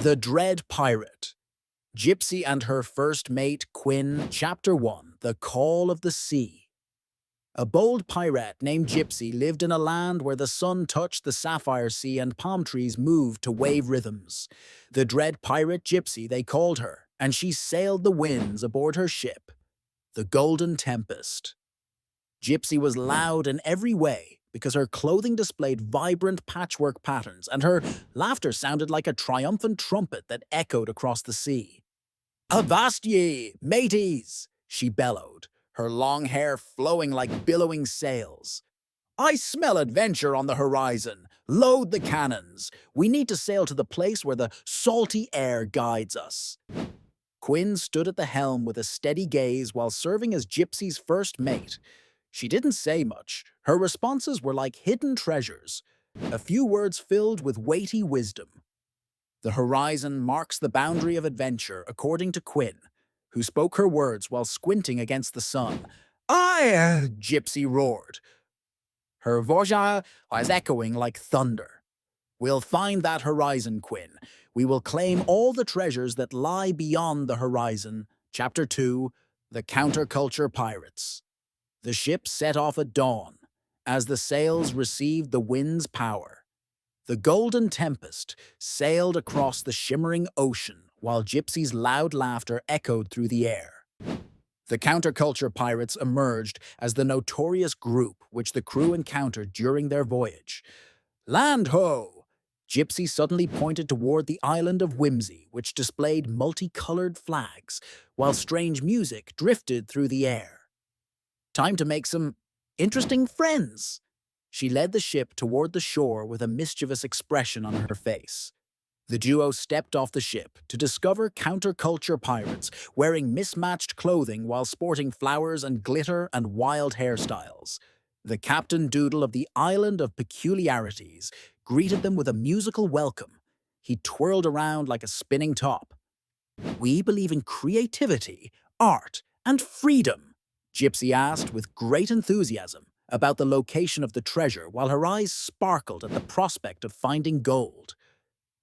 The Dread Pirate Gypsy and Her First Mate Quinn, Chapter 1 The Call of the Sea. A bold pirate named Gypsy lived in a land where the sun touched the sapphire sea and palm trees moved to wave rhythms. The Dread Pirate Gypsy, they called her, and she sailed the winds aboard her ship, the Golden Tempest. Gypsy was loud in every way because her clothing displayed vibrant patchwork patterns and her laughter sounded like a triumphant trumpet that echoed across the sea. "Avast ye, mateys!" she bellowed, her long hair flowing like billowing sails. "I smell adventure on the horizon. Load the cannons. We need to sail to the place where the salty air guides us." Quinn stood at the helm with a steady gaze while serving as Gypsy's first mate. She didn't say much. Her responses were like hidden treasures, a few words filled with weighty wisdom. The horizon marks the boundary of adventure, according to Quinn, who spoke her words while squinting against the sun. "Aye!" Gypsy roared. Her voice was echoing like thunder. "We'll find that horizon, Quinn. We will claim all the treasures that lie beyond the horizon." Chapter 2 The Counterculture Pirates. The ship set off at dawn, as the sails received the wind's power. The Golden Tempest sailed across the shimmering ocean while Gypsy's loud laughter echoed through the air. The counterculture pirates emerged as the notorious group which the crew encountered during their voyage. "Land ho!" Gypsy suddenly pointed toward the island of Whimsy, which displayed multicolored flags, while strange music drifted through the air. "Time to make some interesting friends." She led the ship toward the shore with a mischievous expression on her face. The duo stepped off the ship to discover counterculture pirates wearing mismatched clothing while sporting flowers and glitter and wild hairstyles. The Captain Doodle of the Island of Peculiarities greeted them with a musical welcome. He twirled around like a spinning top. "We believe in creativity, art, and freedom," Gypsy asked with great enthusiasm about the location of the treasure while her eyes sparkled at the prospect of finding gold.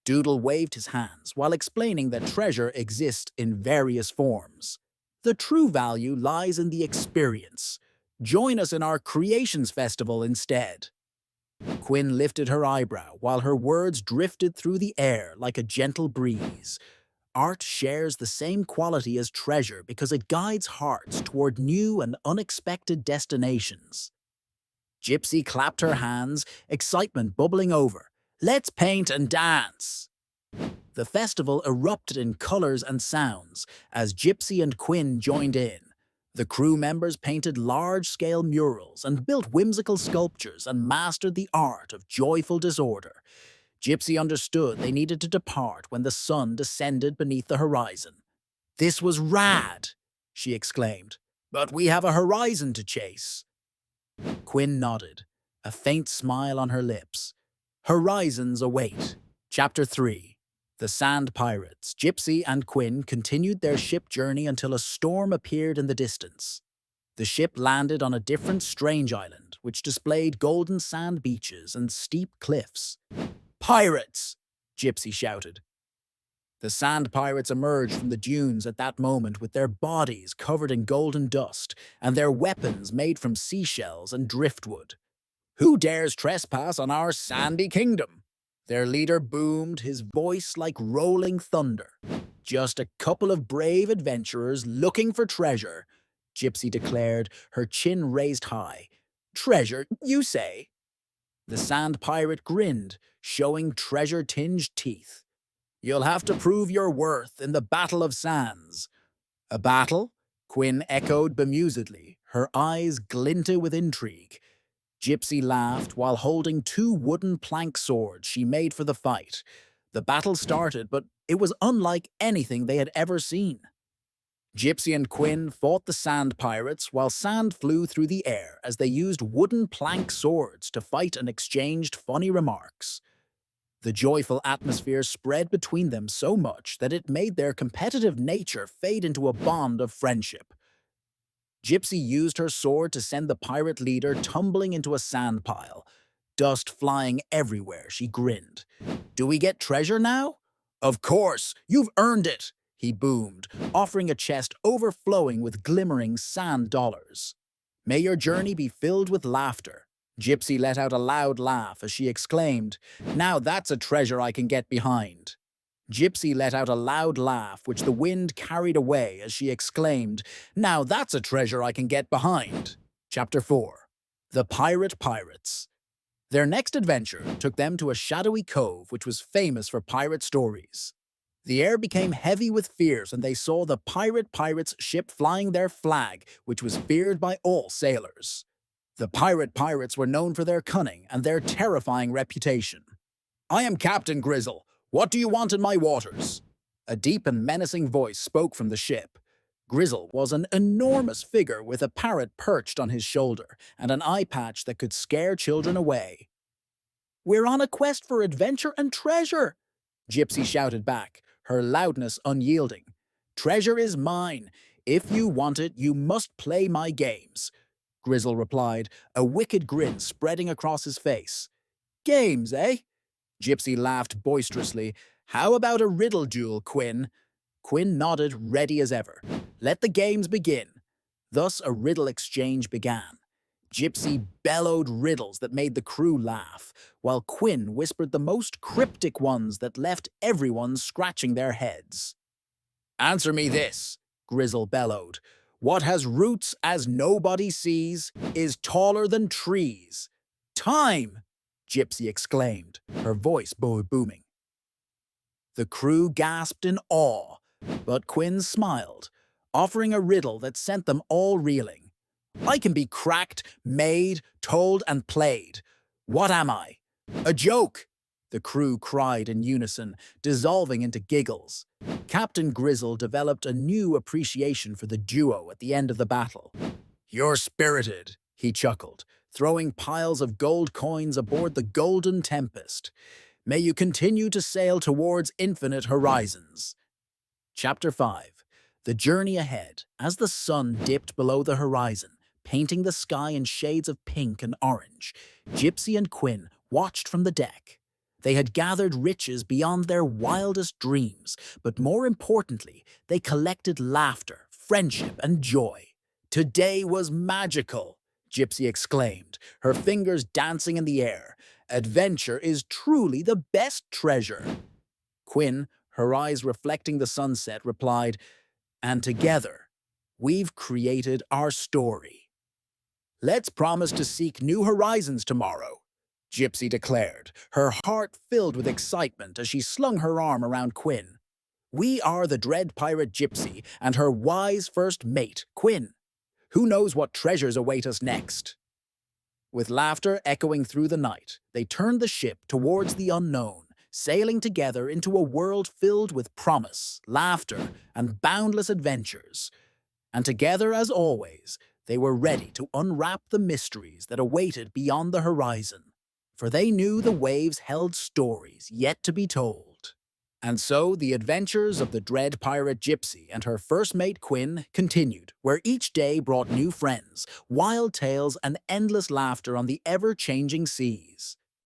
Doodle waved his hands while explaining that treasure exists in various forms. "The true value lies in the experience. Join us in our Creations Festival instead." Quinn lifted her eyebrow while her words drifted through the air like a gentle breeze. Art shares the same quality as treasure because it guides hearts toward new and unexpected destinations. Gypsy clapped her hands, excitement bubbling over. "Let's paint and dance!" The festival erupted in colors and sounds as Gypsy and Quinn joined in. The crew members painted large-scale murals and built whimsical sculptures and mastered the art of joyful disorder. Gypsy understood they needed to depart when the sun descended beneath the horizon. "This was rad!" she exclaimed. "But we have a horizon to chase." Quinn nodded, a faint smile on her lips. Horizons await. Chapter 3 The Sand Pirates. Gypsy and Quinn continued their ship journey until a storm appeared in the distance. The ship landed on a different strange island, which displayed golden sand beaches and steep cliffs. "Pirates!" Gypsy shouted. The sand pirates emerged from the dunes at that moment with their bodies covered in golden dust and their weapons made from seashells and driftwood. "Who dares trespass on our sandy kingdom?" Their leader boomed, his voice like rolling thunder. "Just a couple of brave adventurers looking for treasure," Gypsy declared, her chin raised high. "Treasure, you say?" The sand pirate grinned, showing treasure-tinged teeth. "You'll have to prove your worth in the Battle of Sands." "A battle?" Quinn echoed bemusedly, her eyes glinted with intrigue. Gypsy laughed while holding two wooden plank swords she made for the fight. The battle started, but it was unlike anything they had ever seen. Gypsy and Quinn fought the sand pirates while sand flew through the air as they used wooden plank swords to fight and exchanged funny remarks. The joyful atmosphere spread between them so much that it made their competitive nature fade into a bond of friendship. Gypsy used her sword to send the pirate leader tumbling into a sand pile. Dust flying everywhere, she grinned. "Do we get treasure now?" Of course, you've earned it, he boomed, offering a chest overflowing with glimmering sand dollars. May your journey be filled with laughter. Gypsy let out a loud laugh as she exclaimed, "Now that's a treasure I can get behind." Gypsy let out a loud laugh which the wind carried away as she exclaimed, "Now that's a treasure I can get behind." Chapter 4. The Pirate Pirates. Their next adventure took them to a shadowy cove which was famous for pirate stories. The air became heavy with fears and they saw the pirates' ship flying their flag, which was feared by all sailors. The pirates were known for their cunning and their terrifying reputation. "I am Captain Grizzle. What do you want in my waters?" A deep and menacing voice spoke from the ship. Grizzle was an enormous figure with a parrot perched on his shoulder and an eye patch that could scare children away. "We're on a quest for adventure and treasure," Gypsy shouted back, her loudness unyielding. "Treasure is mine. If you want it, you must play my games," Grizzle replied, a wicked grin spreading across his face. "Games, eh?" Gypsy laughed boisterously. "How about a riddle duel, Quinn?" Quinn nodded, ready as ever. "Let the games begin." Thus a riddle exchange began. Gypsy bellowed riddles that made the crew laugh, while Quinn whispered the most cryptic ones that left everyone scratching their heads. "Answer me this," Grizzle bellowed. "What has roots as nobody sees, is taller than trees." "Time!" Gypsy exclaimed, her voice booming. The crew gasped in awe, but Quinn smiled, offering a riddle that sent them all reeling. "I can be cracked, made, told, and played. What am I?" "A joke!" the crew cried in unison, dissolving into giggles. Captain Grizzle developed a new appreciation for the duo at the end of the battle. "You're spirited," he chuckled, throwing piles of gold coins aboard the Golden Tempest. "May you continue to sail towards infinite horizons." Chapter 5. The journey ahead, as the sun dipped below the horizon, painting the sky in shades of pink and orange, Gypsy and Quinn watched from the deck. They had gathered riches beyond their wildest dreams, but more importantly, they collected laughter, friendship, and joy. "Today was magical," Gypsy exclaimed, her fingers dancing in the air. "Adventure is truly the best treasure." Quinn, her eyes reflecting the sunset, replied, "And together, we've created our story." "Let's promise to seek new horizons tomorrow," Gypsy declared, her heart filled with excitement as she slung her arm around Quinn. "We are the Dread Pirate Gypsy and her wise first mate, Quinn. Who knows what treasures await us next?" With laughter echoing through the night, they turned the ship towards the unknown, sailing together into a world filled with promise, laughter, and boundless adventures. And together, as always, they were ready to unwrap the mysteries that awaited beyond the horizon, for they knew the waves held stories yet to be told. And so the adventures of the Dread Pirate Gypsy and her first mate Quinn continued, where each day brought new friends, wild tales, and endless laughter on the ever-changing seas.